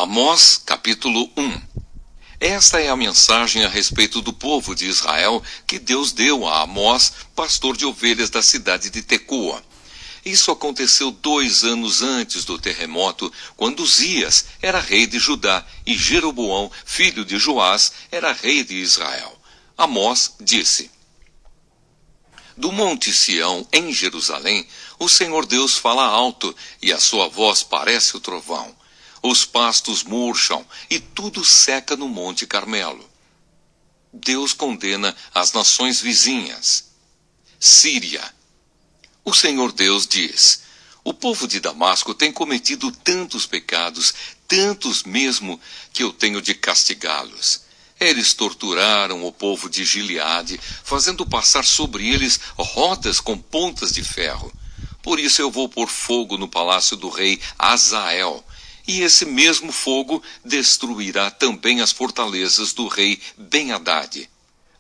Amós, capítulo 1. Esta é a mensagem a respeito do povo de Israel que Deus deu a Amós, pastor de ovelhas da cidade de Tecoa. Isso aconteceu 2 anos antes do terremoto, quando Uzias era rei de Judá e Jeroboão, filho de Joás, era rei de Israel. Amós disse: Do monte Sião, em Jerusalém, o Senhor Deus fala alto, e a sua voz parece o trovão. Os pastos murcham, e tudo seca no monte Carmelo. Deus condena as nações vizinhas. Síria. O Senhor Deus diz: O povo de Damasco tem cometido tantos pecados, tantos mesmo, que eu tenho de castigá-los. Eles torturaram o povo de Gileade, fazendo passar sobre eles rodas com pontas de ferro. Por isso eu vou pôr fogo no palácio do rei Hazael, e esse mesmo fogo destruirá também as fortalezas do rei Ben-Hadad.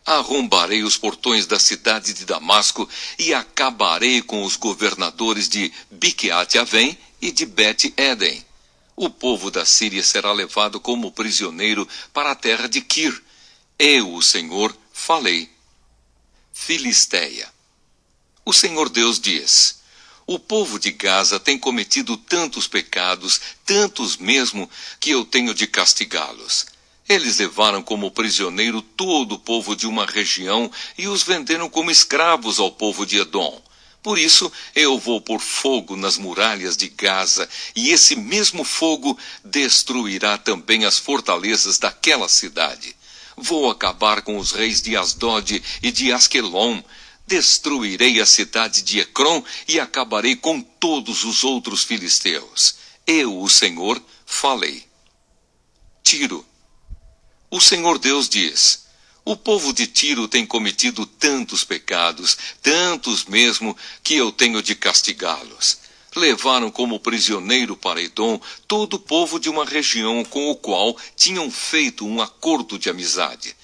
Arrombarei os portões da cidade de Damasco e acabarei com os governadores de Biqueate-Avém e de Bet-Eden. O povo da Síria será levado como prisioneiro para a terra de Quir. Eu, o Senhor, falei. Filisteia. O Senhor Deus diz: O povo de Gaza tem cometido tantos pecados, tantos mesmo, que eu tenho de castigá-los. Eles levaram como prisioneiro todo o povo de uma região e os venderam como escravos ao povo de Edom. Por isso, eu vou pôr fogo nas muralhas de Gaza, e esse mesmo fogo destruirá também as fortalezas daquela cidade. Vou acabar com os reis de Asdod e de Asquelon. Destruirei a cidade de Ecrom e acabarei com todos os outros filisteus. Eu, o Senhor, falei. Tiro. O Senhor Deus diz: O povo de Tiro tem cometido tantos pecados, tantos mesmo, que eu tenho de castigá-los. Levaram como prisioneiro para Edom todo o povo de uma região com o qual tinham feito um acordo de amizade.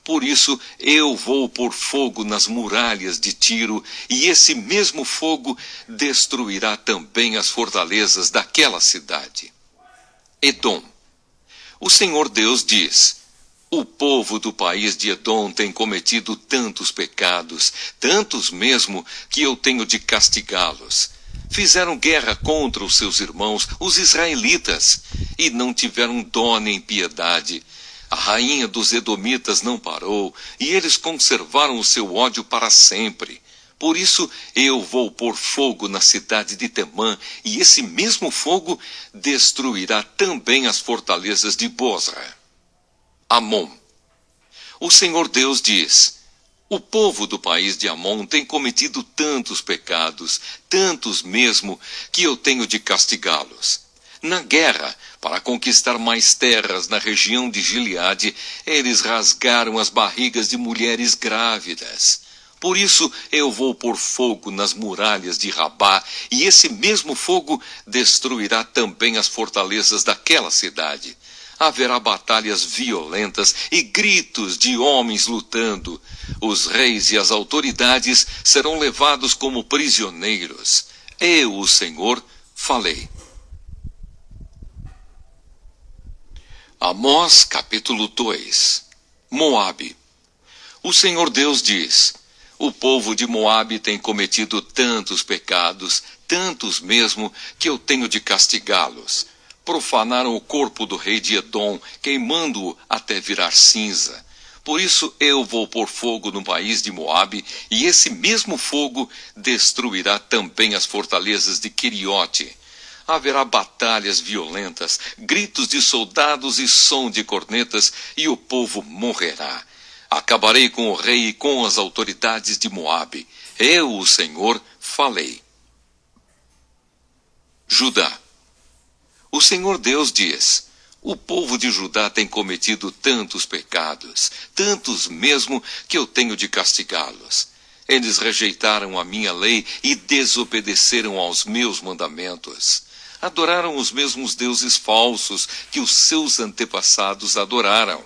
Por isso eu vou pôr fogo nas muralhas de Tiro, e esse mesmo fogo destruirá também as fortalezas daquela cidade. Edom. O Senhor Deus diz: O povo do país de Edom tem cometido tantos pecados, tantos mesmo, que eu tenho de castigá-los. Fizeram guerra contra os seus irmãos, os israelitas, e não tiveram dó nem piedade. A rainha dos edomitas não parou, e eles conservaram o seu ódio para sempre. Por isso eu vou pôr fogo na cidade de Temã, e esse mesmo fogo destruirá também as fortalezas de Bosra. Amon. O Senhor Deus diz: O povo do país de Amon tem cometido tantos pecados, tantos mesmo, que eu tenho de castigá-los. Na guerra, para conquistar mais terras na região de Gileade, eles rasgaram as barrigas de mulheres grávidas. Por isso eu vou pôr fogo nas muralhas de Rabá, e esse mesmo fogo destruirá também as fortalezas daquela cidade. Haverá batalhas violentas e gritos de homens lutando. Os reis e as autoridades serão levados como prisioneiros. Eu, o Senhor, falei. Amós, capítulo 2. Moabe. O Senhor Deus diz: O povo de Moabe tem cometido tantos pecados, tantos mesmo, que eu tenho de castigá-los. Profanaram o corpo do rei de Edom, queimando-o até virar cinza. Por isso eu vou pôr fogo no país de Moabe, e esse mesmo fogo destruirá também as fortalezas de Queriote. Haverá batalhas violentas, gritos de soldados e som de cornetas, e o povo morrerá. Acabarei com o rei e com as autoridades de Moabe. Eu, o Senhor, falei. Judá. O Senhor Deus diz: O povo de Judá tem cometido tantos pecados, tantos mesmo, que eu tenho de castigá-los. Eles rejeitaram a minha lei e desobedeceram aos meus mandamentos. Adoraram os mesmos deuses falsos que os seus antepassados adoraram.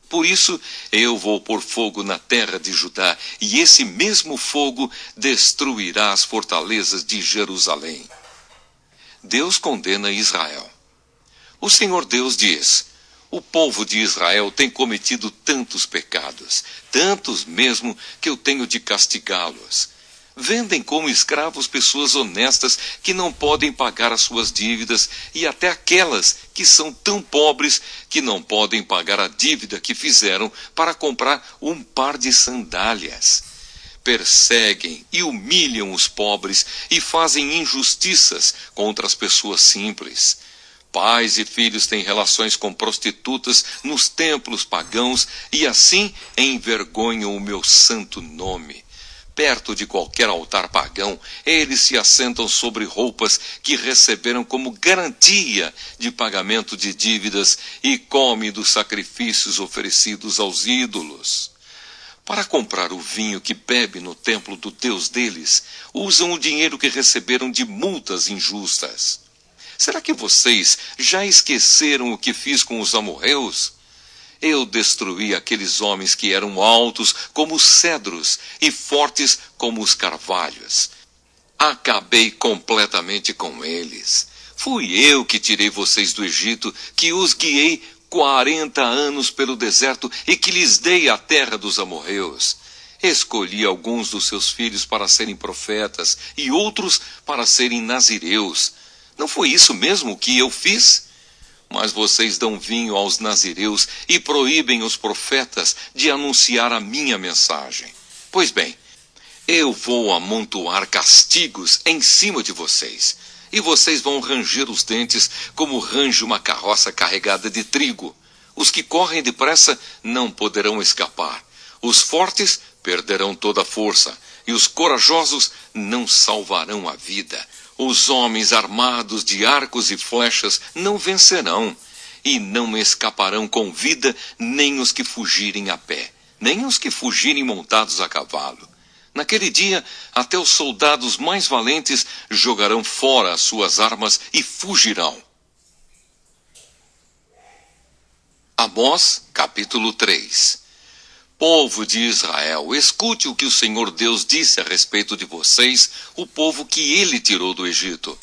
Por isso, eu vou pôr fogo na terra de Judá, e esse mesmo fogo destruirá as fortalezas de Jerusalém. Deus condena Israel. O Senhor Deus diz: o povo de Israel tem cometido tantos pecados, tantos mesmo, que eu tenho de castigá-los. Vendem como escravos pessoas honestas que não podem pagar as suas dívidas, e até aquelas que são tão pobres que não podem pagar a dívida que fizeram para comprar um par de sandálias. Perseguem e humilham os pobres e fazem injustiças contra as pessoas simples. Pais e filhos têm relações com prostitutas nos templos pagãos e assim envergonham o meu santo nome. Perto de qualquer altar pagão, eles se assentam sobre roupas que receberam como garantia de pagamento de dívidas e comem dos sacrifícios oferecidos aos ídolos. Para comprar o vinho que bebe no templo do Deus deles, usam o dinheiro que receberam de multas injustas. Será que vocês já esqueceram o que fiz com os amorreus? Eu destruí aqueles homens que eram altos como os cedros e fortes como os carvalhos. Acabei completamente com eles. Fui eu que tirei vocês do Egito, que os guiei 40 anos pelo deserto e que lhes dei a terra dos amorreus. Escolhi alguns dos seus filhos para serem profetas e outros para serem nazireus. Não foi isso mesmo que eu fiz? Mas vocês dão vinho aos nazireus e proíbem os profetas de anunciar a minha mensagem. Pois bem, eu vou amontoar castigos em cima de vocês, e vocês vão ranger os dentes como range uma carroça carregada de trigo. Os que correm depressa não poderão escapar. Os fortes perderão toda a força, e os corajosos não salvarão a vida. Os homens armados de arcos e flechas não vencerão, e não escaparão com vida nem os que fugirem a pé, nem os que fugirem montados a cavalo. Naquele dia, até os soldados mais valentes jogarão fora as suas armas e fugirão. Amós, capítulo 3. Povo de Israel, escute o que o Senhor Deus disse a respeito de vocês, o povo que ele tirou do Egito.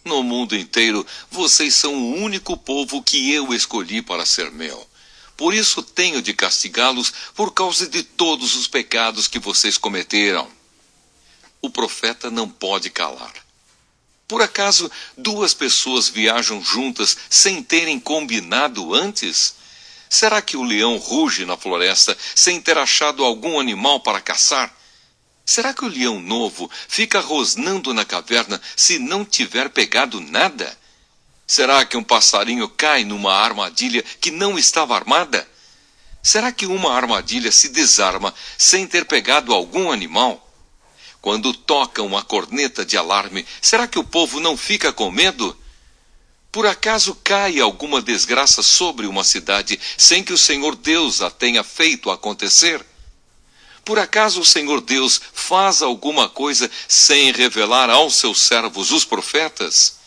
No mundo inteiro, vocês são o único povo que eu escolhi para ser meu. Por isso tenho de castigá-los por causa de todos os pecados que vocês cometeram. O profeta não pode calar. Por acaso, duas pessoas viajam juntas sem terem combinado antes? Será que o leão ruge na floresta sem ter achado algum animal para caçar? Será que o leão novo fica rosnando na caverna se não tiver pegado nada? Será que um passarinho cai numa armadilha que não estava armada? Será que uma armadilha se desarma sem ter pegado algum animal? Quando tocam a corneta de alarme, será que o povo não fica com medo? Por acaso cai alguma desgraça sobre uma cidade sem que o Senhor Deus a tenha feito acontecer? Por acaso o Senhor Deus faz alguma coisa sem revelar aos seus servos, os profetas?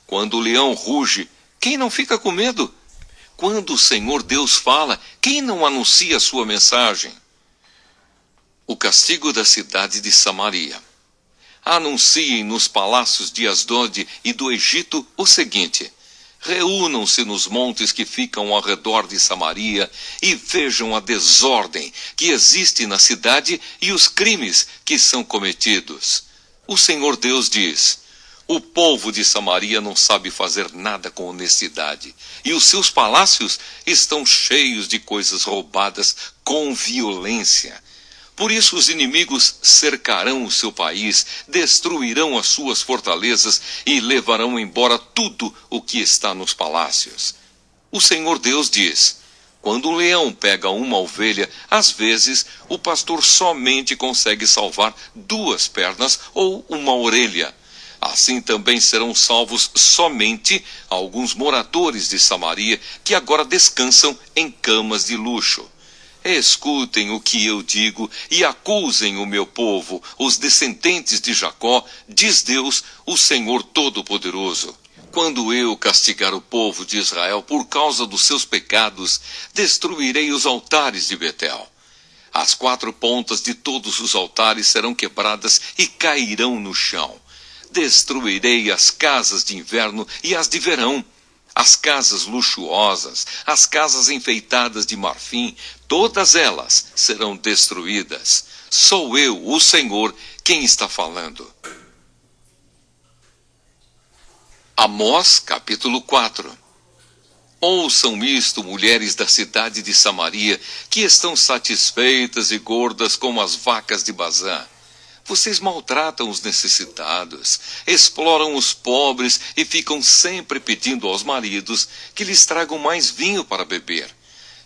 Quando o leão ruge, quem não fica com medo? Quando o Senhor Deus fala, quem não anuncia a sua mensagem? O castigo da cidade de Samaria. Anunciem nos palácios de Asdod e do Egito o seguinte: reúnam-se nos montes que ficam ao redor de Samaria e vejam a desordem que existe na cidade e os crimes que são cometidos. O Senhor Deus diz: o povo de Samaria não sabe fazer nada com honestidade, e os seus palácios estão cheios de coisas roubadas com violência. Por isso os inimigos cercarão o seu país, destruirão as suas fortalezas e levarão embora tudo o que está nos palácios. O Senhor Deus diz: quando o leão pega uma ovelha, às vezes o pastor somente consegue salvar 2 pernas ou uma orelha. Assim também serão salvos somente alguns moradores de Samaria que agora descansam em camas de luxo. Escutem o que eu digo e acusem o meu povo, os descendentes de Jacó, diz Deus, o Senhor Todo-Poderoso. Quando eu castigar o povo de Israel por causa dos seus pecados, destruirei os altares de Betel. As 4 pontas de todos os altares serão quebradas e cairão no chão. Destruirei as casas de inverno e as de verão. As casas luxuosas, as casas enfeitadas de marfim, todas elas serão destruídas. Sou eu, o Senhor, quem está falando. Amós, capítulo 4. Ouçam isto, mulheres da cidade de Samaria, que estão satisfeitas e gordas como as vacas de Bazã. Vocês maltratam os necessitados, exploram os pobres e ficam sempre pedindo aos maridos que lhes tragam mais vinho para beber.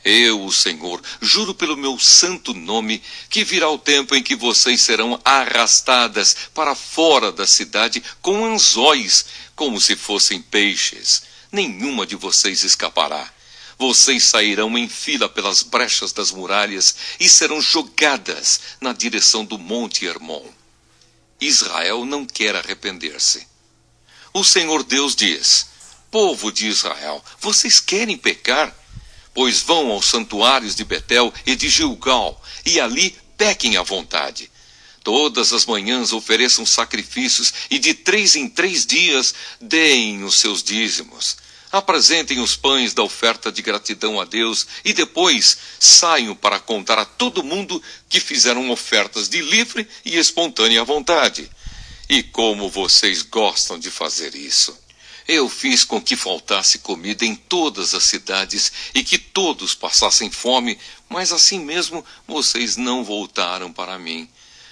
Eu, o Senhor, juro pelo meu santo nome, que virá o tempo em que vocês serão arrastadas para fora da cidade com anzóis, como se fossem peixes. Nenhuma de vocês escapará. Vocês sairão em fila pelas brechas das muralhas e serão jogadas na direção do Monte Hermon. Israel não quer arrepender-se. O Senhor Deus diz: povo de Israel, vocês querem pecar? Pois vão aos santuários de Betel e de Gilgal, e ali pequem à vontade. Todas as manhãs ofereçam sacrifícios e de 3 em 3 dias deem os seus dízimos. Apresentem os pães da oferta de gratidão a Deus e depois saiam para contar a todo mundo que fizeram ofertas de livre e espontânea vontade. E como vocês gostam de fazer isso! Eu fiz com que faltasse comida em todas as cidades e que todos passassem fome, mas assim mesmo vocês não voltaram para mim.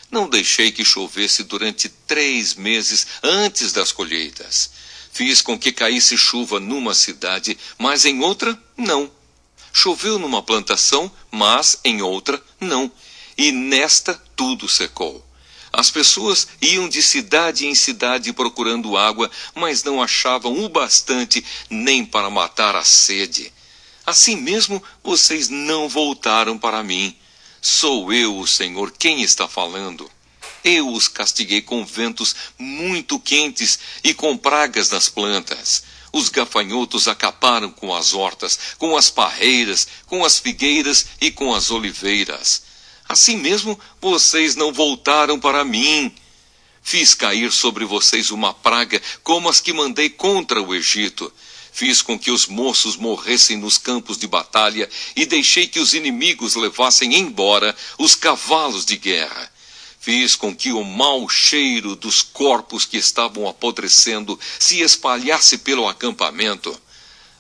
Não deixei que chovesse durante 3 meses antes das colheitas. Fiz com que caísse chuva numa cidade, mas em outra, não. Choveu numa plantação, mas em outra, não. E nesta tudo secou. As pessoas iam de cidade em cidade procurando água, mas não achavam o bastante nem para matar a sede. Assim mesmo, vocês não voltaram para mim. Sou eu, o Senhor, quem está falando. Eu os castiguei com ventos muito quentes e com pragas nas plantas. Os gafanhotos acabaram com as hortas, com as parreiras, com as figueiras e com as oliveiras. Assim mesmo, vocês não voltaram para mim. Fiz cair sobre vocês uma praga como as que mandei contra o Egito. Fiz com que os moços morressem nos campos de batalha e deixei que os inimigos levassem embora os cavalos de guerra. Fiz com que o mau cheiro dos corpos que estavam apodrecendo se espalhasse pelo acampamento.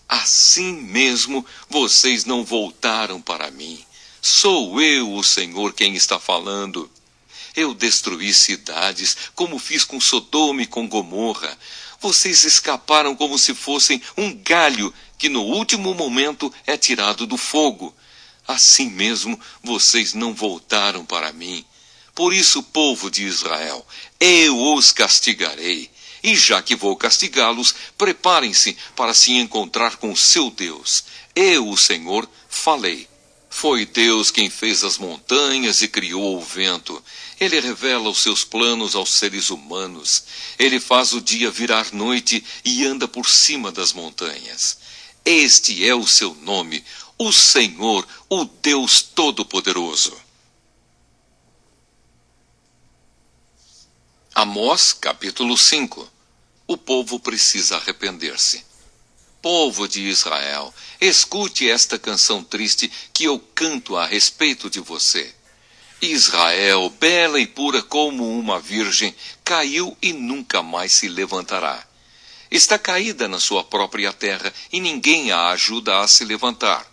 Assim mesmo, vocês não voltaram para mim. Sou eu, o Senhor, quem está falando. Eu destruí cidades, como fiz com Sodoma e com Gomorra. Vocês escaparam como se fossem um galho que no último momento é tirado do fogo. Assim mesmo, vocês não voltaram para mim. Por isso, povo de Israel, eu os castigarei. E já que vou castigá-los, preparem-se para se encontrar com o seu Deus. Eu, o Senhor, falei. Foi Deus quem fez as montanhas e criou o vento. Ele revela os seus planos aos seres humanos. Ele faz o dia virar noite e anda por cima das montanhas. Este é o seu nome, o Senhor, o Deus Todo-Poderoso. Amós, capítulo 5. O povo precisa arrepender-se. Povo de Israel, escute esta canção triste que eu canto a respeito de você. Israel, bela e pura como uma virgem, caiu e nunca mais se levantará. Está caída na sua própria terra e ninguém a ajuda a se levantar.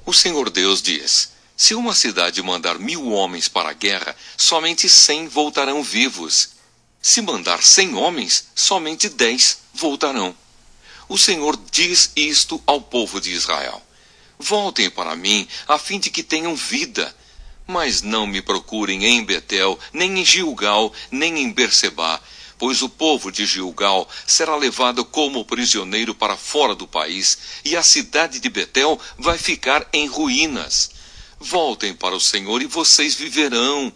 O Senhor Deus diz: se uma cidade mandar 1000 homens para a guerra, somente 100 voltarão vivos. Se mandar 100 homens, somente 10 voltarão. O Senhor diz isto ao povo de Israel: voltem para mim, a fim de que tenham vida. Mas não me procurem em Betel, nem em Gilgal, nem em Bersebá, pois o povo de Gilgal será levado como prisioneiro para fora do país, e a cidade de Betel vai ficar em ruínas. Voltem para o Senhor e vocês viverão.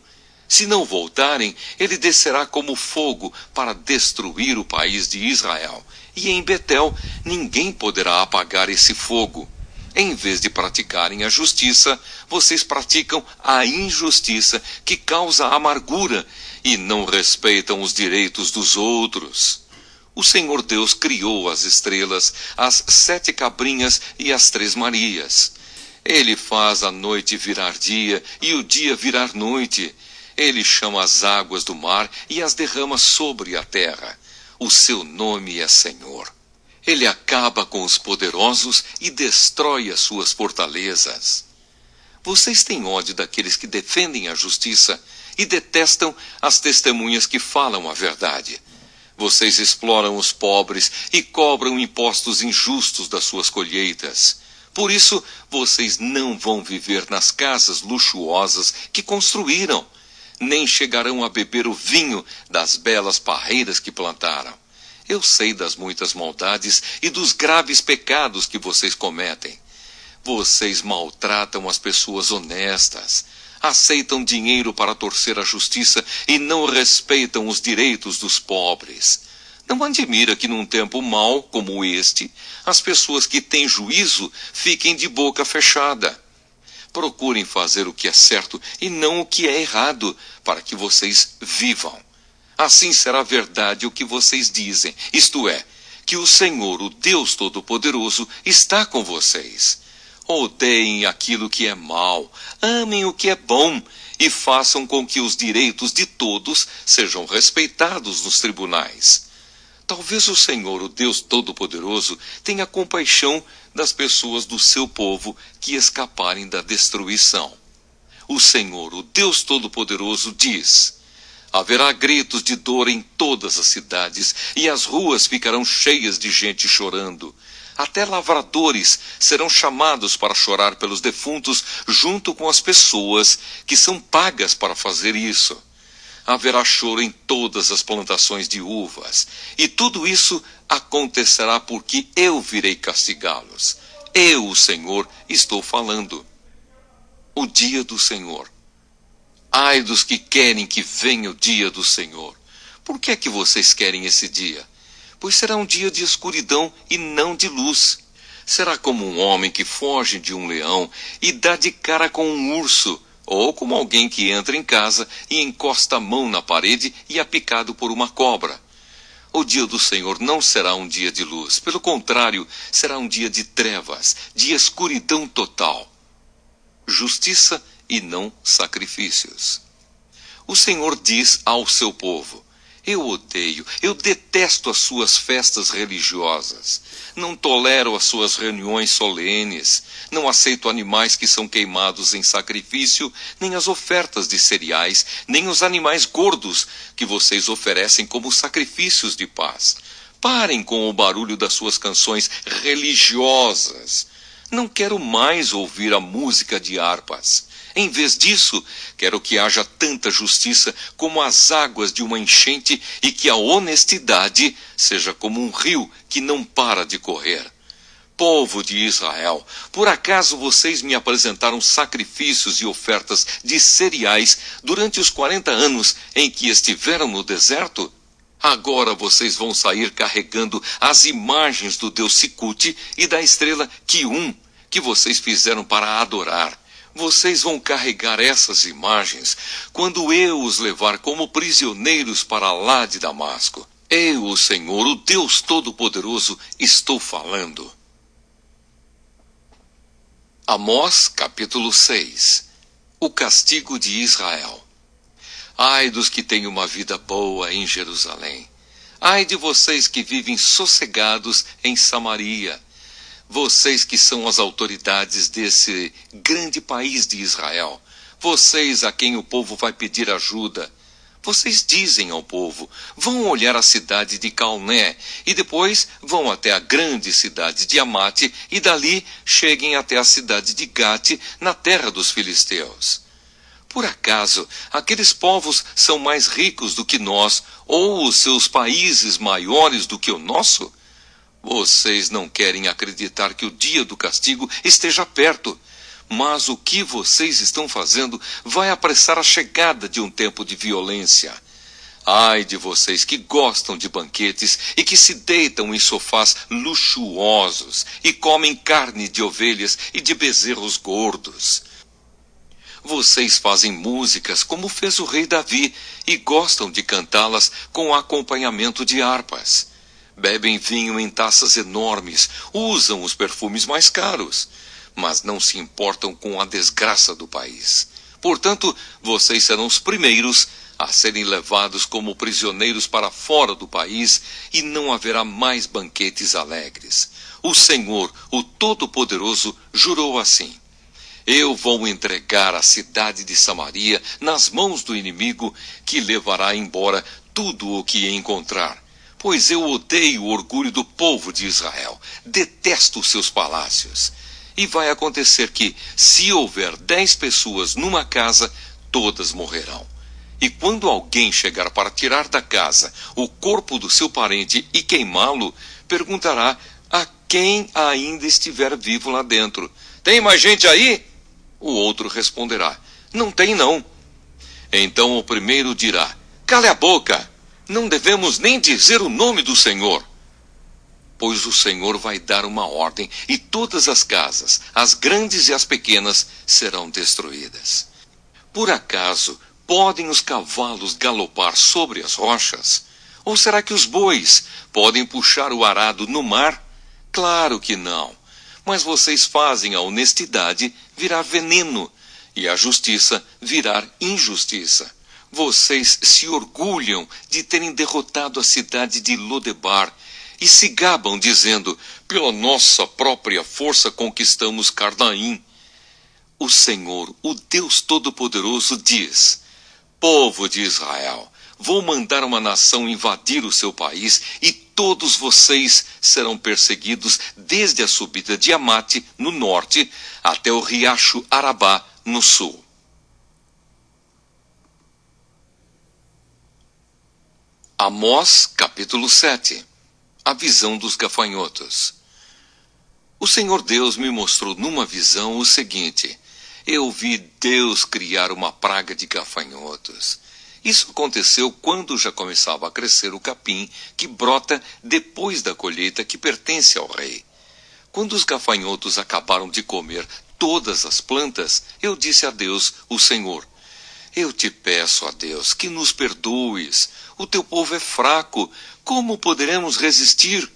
Se não voltarem, ele descerá como fogo para destruir o país de Israel. E em Betel ninguém poderá apagar esse fogo. Em vez de praticarem a justiça, vocês praticam a injustiça que causa amargura e não respeitam os direitos dos outros. O Senhor Deus criou as estrelas, as 7 cabrinhas e as 3 Marias. Ele faz a noite virar dia e o dia virar noite. Ele chama as águas do mar e as derrama sobre a terra. O seu nome é Senhor. Ele acaba com os poderosos e destrói as suas fortalezas. Vocês têm ódio daqueles que defendem a justiça e detestam as testemunhas que falam a verdade. Vocês exploram os pobres e cobram impostos injustos das suas colheitas. Por isso, vocês não vão viver nas casas luxuosas que construíram, nem chegarão a beber o vinho das belas parreiras que plantaram. Eu sei das muitas maldades e dos graves pecados que vocês cometem. Vocês maltratam as pessoas honestas, aceitam dinheiro para torcer a justiça e não respeitam os direitos dos pobres. Não admira que num tempo mau como este, as pessoas que têm juízo fiquem de boca fechada. Procurem fazer o que é certo e não o que é errado, para que vocês vivam. Assim será verdade o que vocês dizem, isto é, que o Senhor, o Deus Todo-Poderoso, está com vocês. Odeiem aquilo que é mal, amem o que é bom e façam com que os direitos de todos sejam respeitados nos tribunais. Talvez o Senhor, o Deus Todo-Poderoso, tenha compaixão das pessoas do seu povo que escaparem da destruição. O Senhor, o Deus Todo-Poderoso, diz: haverá gritos de dor em todas as cidades, e as ruas ficarão cheias de gente chorando. Até lavradores serão chamados para chorar pelos defuntos junto com as pessoas que são pagas para fazer isso. Haverá choro em todas as plantações de uvas, e tudo isso acontecerá porque eu virei castigá-los. Eu, o Senhor, estou falando. O dia do Senhor. Ai dos que querem que venha o dia do Senhor. Por que é que vocês querem esse dia? Pois será um dia de escuridão e não de luz. Será como um homem que foge de um leão e dá de cara com um urso, ou como alguém que entra em casa e encosta a mão na parede e é picado por uma cobra. O dia do Senhor não será um dia de luz, pelo contrário, será um dia de trevas, de escuridão total. Justiça e não sacrifícios. O Senhor diz ao seu povo: eu detesto as suas festas religiosas. Não tolero as suas reuniões solenes. Não aceito animais que são queimados em sacrifício, nem as ofertas de cereais, nem os animais gordos que vocês oferecem como sacrifícios de paz. Parem com o barulho das suas canções religiosas. Não quero mais ouvir a música de harpas. Em vez disso, quero que haja tanta justiça como as águas de uma enchente e que a honestidade seja como um rio que não para de correr. Povo de Israel, por acaso vocês me apresentaram sacrifícios e ofertas de cereais durante os 40 anos em que estiveram no deserto? Agora vocês vão sair carregando as imagens do deus Sicute e da estrela Quium que vocês fizeram para adorar. Vocês vão carregar essas imagens quando eu os levar como prisioneiros para lá de Damasco. Eu, o Senhor, o Deus Todo-Poderoso, estou falando. Amós, capítulo 6. O castigo de Israel. Ai dos que têm uma vida boa em Jerusalém. Ai de vocês que vivem sossegados em Samaria. Vocês que são as autoridades desse grande país de Israel. Vocês a quem o povo vai pedir ajuda. Vocês dizem ao povo: vão olhar a cidade de Calné, e depois vão até a grande cidade de Amate, e dali cheguem até a cidade de Gate, na terra dos filisteus. Por acaso, aqueles povos são mais ricos do que nós, ou os seus países maiores do que o nosso? Vocês não querem acreditar que o dia do castigo esteja perto, mas o que vocês estão fazendo vai apressar a chegada de um tempo de violência. Ai de vocês que gostam de banquetes e que se deitam em sofás luxuosos e comem carne de ovelhas e de bezerros gordos. Vocês fazem músicas como fez o rei Davi e gostam de cantá-las com acompanhamento de harpas. Bebem vinho em taças enormes, usam os perfumes mais caros, mas não se importam com a desgraça do país. Portanto, vocês serão os primeiros a serem levados como prisioneiros para fora do país e não haverá mais banquetes alegres. O Senhor, o Todo-Poderoso, jurou assim: eu vou entregar a cidade de Samaria nas mãos do inimigo, que levará embora tudo o que encontrar. Pois eu odeio o orgulho do povo de Israel, detesto os seus palácios. E vai acontecer que, se houver 10 pessoas numa casa, todas morrerão. E quando alguém chegar para tirar da casa o corpo do seu parente e queimá-lo, perguntará a quem ainda estiver vivo lá dentro: tem mais gente aí? O outro responderá: não tem não. Então o primeiro dirá: cale a boca, não devemos nem dizer o nome do Senhor. Pois o Senhor vai dar uma ordem e todas as casas, as grandes e as pequenas, serão destruídas. Por acaso podem os cavalos galopar sobre as rochas? Ou será que os bois podem puxar o arado no mar? Claro que não. Mas vocês fazem a honestidade virar veneno e a justiça virar injustiça. Vocês se orgulham de terem derrotado a cidade de Lodebar e se gabam dizendo: pela nossa própria força conquistamos Carnaim. O Senhor, o Deus Todo-Poderoso, diz: povo de Israel, vou mandar uma nação invadir o seu país e todos vocês serão perseguidos desde a subida de Amate, no norte, até o riacho Arabá, no sul. Amós, capítulo 7. A visão dos gafanhotos. O Senhor Deus me mostrou numa visão o seguinte: eu vi Deus criar uma praga de gafanhotos. Isso aconteceu quando já começava a crescer o capim que brota depois da colheita, que pertence ao rei. Quando os gafanhotos acabaram de comer todas as plantas, eu disse a Deus, o Senhor: eu te peço, ó Deus, que nos perdoes. O teu povo é fraco. Como poderemos resistir?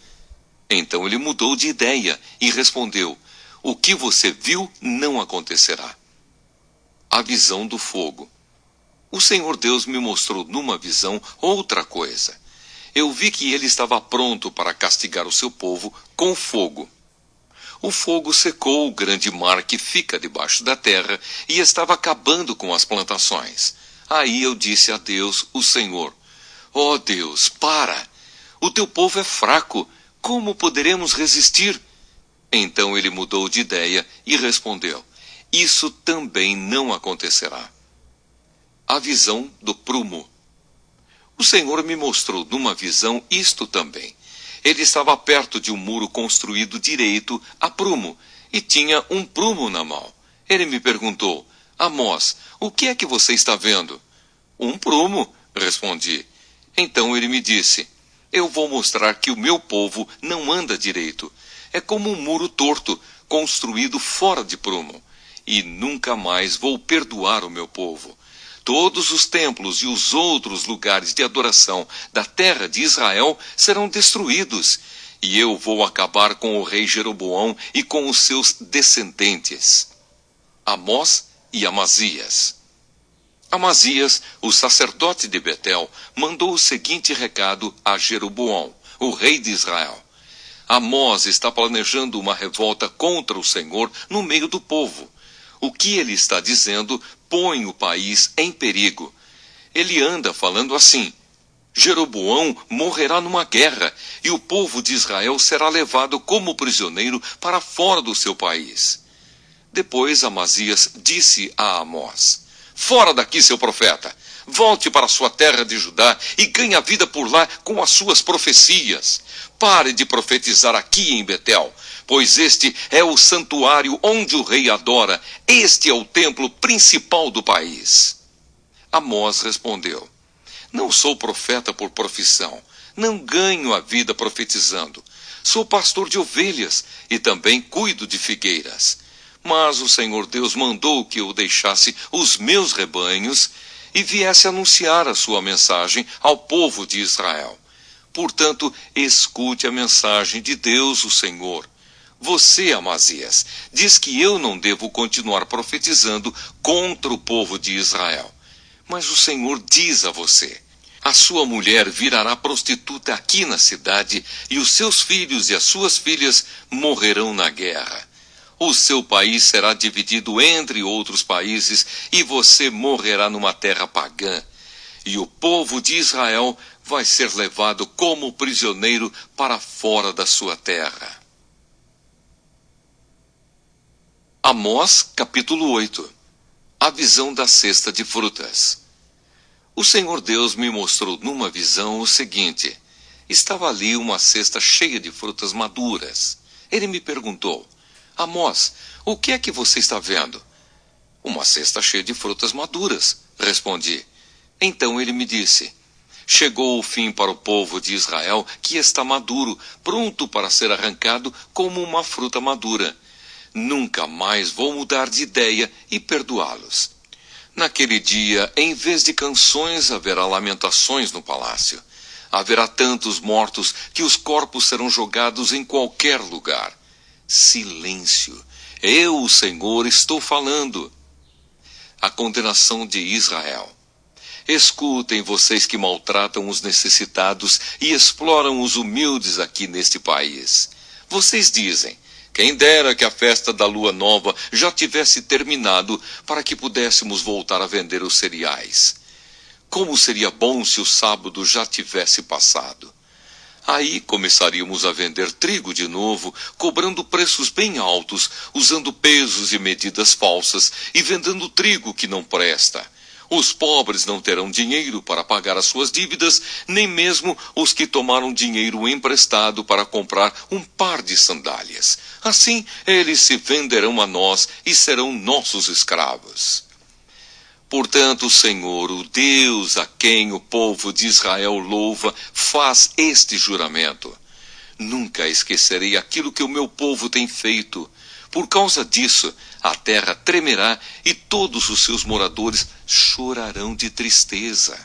Então ele mudou de ideia e respondeu: o que você viu não acontecerá. A visão do fogo. O Senhor Deus me mostrou numa visão outra coisa. Eu vi que ele estava pronto para castigar o seu povo com fogo. O fogo secou o grande mar que fica debaixo da terra e estava acabando com as plantações. Aí eu disse a Deus, o Senhor: ó Deus, para! O teu povo é fraco. Como poderemos resistir? Então ele mudou de ideia e respondeu: isso também não acontecerá. A visão do prumo. O Senhor me mostrou numa visão isto também. Ele estava perto de um muro construído direito a prumo e tinha um prumo na mão. Ele me perguntou: Amós, o que é que você está vendo? Um prumo, respondi. Então ele me disse: eu vou mostrar que o meu povo não anda direito. É como um muro torto, construído fora de prumo. E nunca mais vou perdoar o meu povo. Todos os templos e os outros lugares de adoração da terra de Israel serão destruídos, e eu vou acabar com o rei Jeroboão e com os seus descendentes. Amós e Amazias. Amazias, o sacerdote de Betel, mandou o seguinte recado a Jeroboão, o rei de Israel: Amós está planejando uma revolta contra o Senhor no meio do povo. O que ele está dizendo põe o país em perigo. Ele anda falando assim: Jeroboão morrerá numa guerra, e o povo de Israel será levado como prisioneiro para fora do seu país. Depois Amazias disse a Amós: fora daqui, seu profeta! Volte para sua terra de Judá e ganhe a vida por lá com as suas profecias. Pare de profetizar aqui em Betel, pois este é o santuário onde o rei adora. Este é o templo principal do país. Amós respondeu: não sou profeta por profissão, não ganho a vida profetizando. Sou pastor de ovelhas e também cuido de figueiras. Mas o Senhor Deus mandou que eu deixasse os meus rebanhos e viesse anunciar a sua mensagem ao povo de Israel. Portanto, escute a mensagem de Deus, o Senhor. Você, Amazias, diz que eu não devo continuar profetizando contra o povo de Israel. Mas o Senhor diz a você: a sua mulher virará prostituta aqui na cidade, e os seus filhos e as suas filhas morrerão na guerra. O seu país será dividido entre outros países, e você morrerá numa terra pagã. E o povo de Israel vai ser levado como prisioneiro para fora da sua terra. Amós, capítulo 8. A visão da cesta de frutas. O Senhor Deus me mostrou numa visão o seguinte: estava ali uma cesta cheia de frutas maduras. Ele me perguntou: Amós, o que é que você está vendo? Uma cesta cheia de frutas maduras, respondi. Então ele me disse: chegou o fim para o povo de Israel, que está maduro, pronto para ser arrancado como uma fruta madura. Nunca mais vou mudar de ideia e perdoá-los. Naquele dia, em vez de canções, haverá lamentações no palácio. Haverá tantos mortos que os corpos serão jogados em qualquer lugar. Silêncio. Eu, o Senhor, estou falando. A condenação de Israel. Escutem, vocês que maltratam os necessitados e exploram os humildes aqui neste país. Vocês dizem: quem dera que a festa da lua nova já tivesse terminado para que pudéssemos voltar a vender os cereais. Como seria bom se o sábado já tivesse passado. Aí começaríamos a vender trigo de novo, cobrando preços bem altos, usando pesos e medidas falsas e vendendo trigo que não presta. Os pobres não terão dinheiro para pagar as suas dívidas, nem mesmo os que tomaram dinheiro emprestado para comprar um par de sandálias. Assim, eles se venderão a nós e serão nossos escravos. Portanto, o Senhor, o Deus a quem o povo de Israel louva, faz este juramento: nunca esquecerei aquilo que o meu povo tem feito. Por causa disso, a terra tremerá e todos os seus moradores chorarão de tristeza.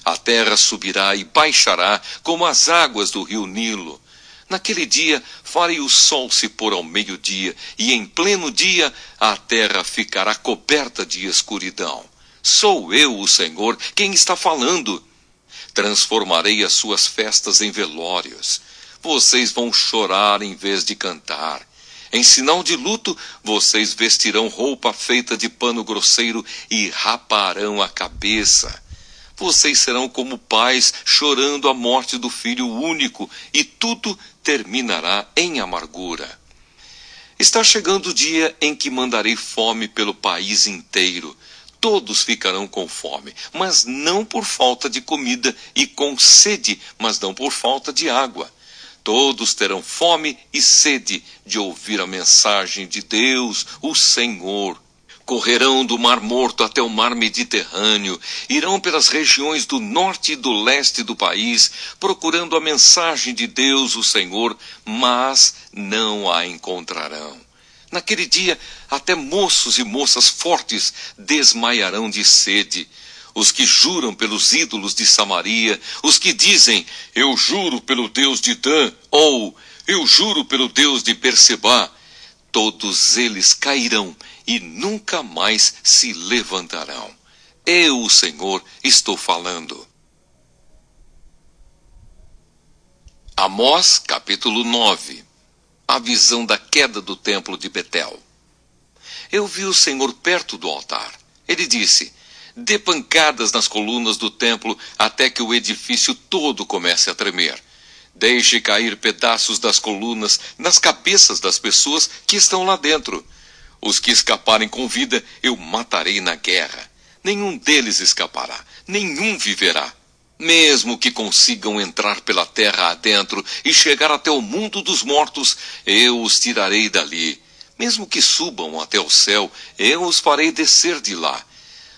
A terra subirá e baixará como as águas do rio Nilo. Naquele dia farei o sol se pôr ao meio-dia, e em pleno dia a terra ficará coberta de escuridão. Sou eu, o Senhor, quem está falando. Transformarei as suas festas em velórios. Vocês vão chorar em vez de cantar. Em sinal de luto, vocês vestirão roupa feita de pano grosseiro e raparão a cabeça. Vocês serão como pais chorando a morte do filho único, e tudo terminará em amargura. Está chegando o dia em que mandarei fome pelo país inteiro. Todos ficarão com fome, mas não por falta de comida, e com sede, mas não por falta de água. Todos terão fome e sede de ouvir a mensagem de Deus, o Senhor. Correrão do Mar Morto até o Mar Mediterrâneo, irão pelas regiões do norte e do leste do país, procurando a mensagem de Deus, o Senhor, mas não a encontrarão. Naquele dia, até moços e moças fortes desmaiarão de sede. Os que juram pelos ídolos de Samaria, os que dizem: eu juro pelo Deus de Dan, ou eu juro pelo Deus de Berseba, todos eles cairão e nunca mais se levantarão. Eu, o Senhor, estou falando. Amós, capítulo 9. A visão da queda do templo de Betel. Eu vi o Senhor perto do altar. Ele disse: dê pancadas nas colunas do templo até que o edifício todo comece a tremer. Deixe cair pedaços das colunas nas cabeças das pessoas que estão lá dentro. Os que escaparem com vida eu matarei na guerra. Nenhum deles escapará, nenhum viverá. Mesmo que consigam entrar pela terra adentro e chegar até o mundo dos mortos, eu os tirarei dali. Mesmo que subam até o céu, eu os farei descer de lá.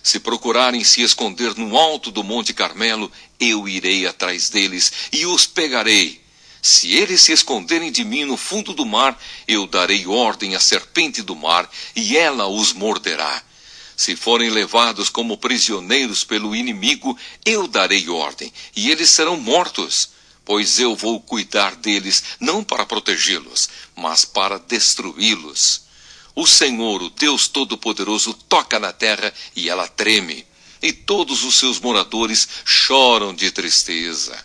Se procurarem se esconder no alto do Monte Carmelo, eu irei atrás deles e os pegarei. Se eles se esconderem de mim no fundo do mar, eu darei ordem à serpente do mar, e ela os morderá. Se forem levados como prisioneiros pelo inimigo, eu darei ordem, e eles serão mortos. pois eu vou cuidar deles, não para protegê-los, mas para destruí-los. O Senhor, o Deus Todo-Poderoso, toca na terra e ela treme, e todos os seus moradores choram de tristeza.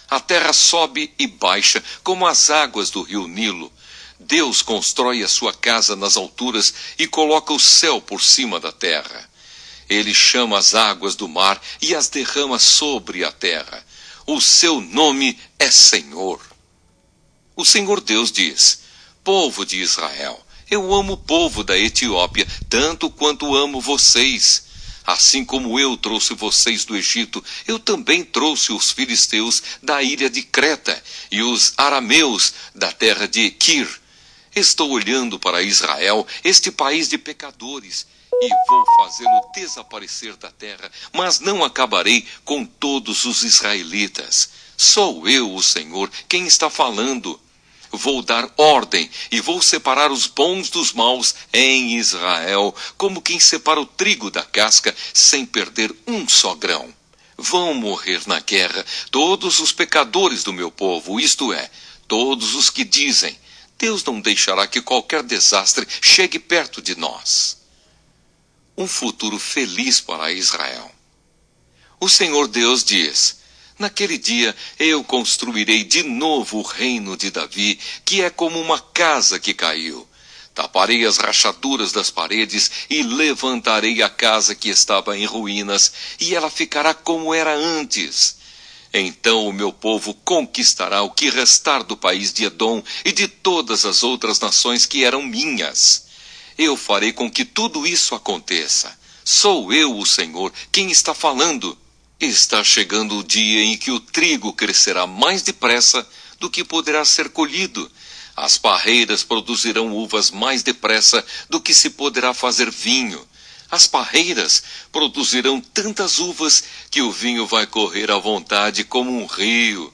A terra sobe e baixa como as águas do rio Nilo. Deus constrói a sua casa nas alturas e coloca o céu por cima da terra. Ele chama as águas do mar e as derrama sobre a terra. O seu nome é Senhor. O Senhor Deus diz: povo de Israel, eu amo o povo da Etiópia tanto quanto amo vocês. Assim como eu trouxe vocês do Egito, eu também trouxe os filisteus da ilha de Creta e os arameus da terra de Quir. Estou olhando para Israel, este país de pecadores, e vou fazê-lo desaparecer da terra, mas não acabarei com todos os israelitas. Sou eu, o Senhor, quem está falando. Vou dar ordem e vou separar os bons dos maus em Israel, como quem separa o trigo da casca sem perder um só grão. Vão morrer na guerra todos os pecadores do meu povo, isto é, todos os que dizem: Deus não deixará que qualquer desastre chegue perto de nós. Um futuro feliz para Israel. O Senhor Deus diz: naquele dia eu construirei de novo o reino de Davi, que é como uma casa que caiu. Taparei as rachaduras das paredes e levantarei a casa que estava em ruínas, e ela ficará como era antes. Então o meu povo conquistará o que restar do país de Edom e de todas as outras nações que eram minhas. Eu farei com que tudo isso aconteça. Sou eu, o Senhor, quem está falando. Está chegando o dia em que o trigo crescerá mais depressa do que poderá ser colhido. As parreiras produzirão uvas mais depressa do que se poderá fazer vinho. As parreiras produzirão tantas uvas que o vinho vai correr à vontade como um rio.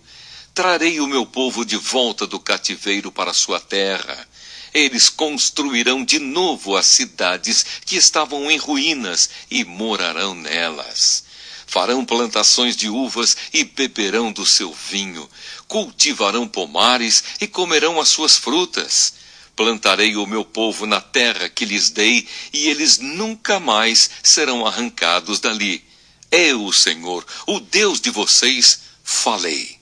Trarei o meu povo de volta do cativeiro para sua terra. Eles construirão de novo as cidades que estavam em ruínas e morarão nelas. Farão plantações de uvas e beberão do seu vinho. Cultivarão pomares e comerão as suas frutas. Plantarei o meu povo na terra que lhes dei, e eles nunca mais serão arrancados dali. Eu, o Senhor, o Deus de vocês, falei.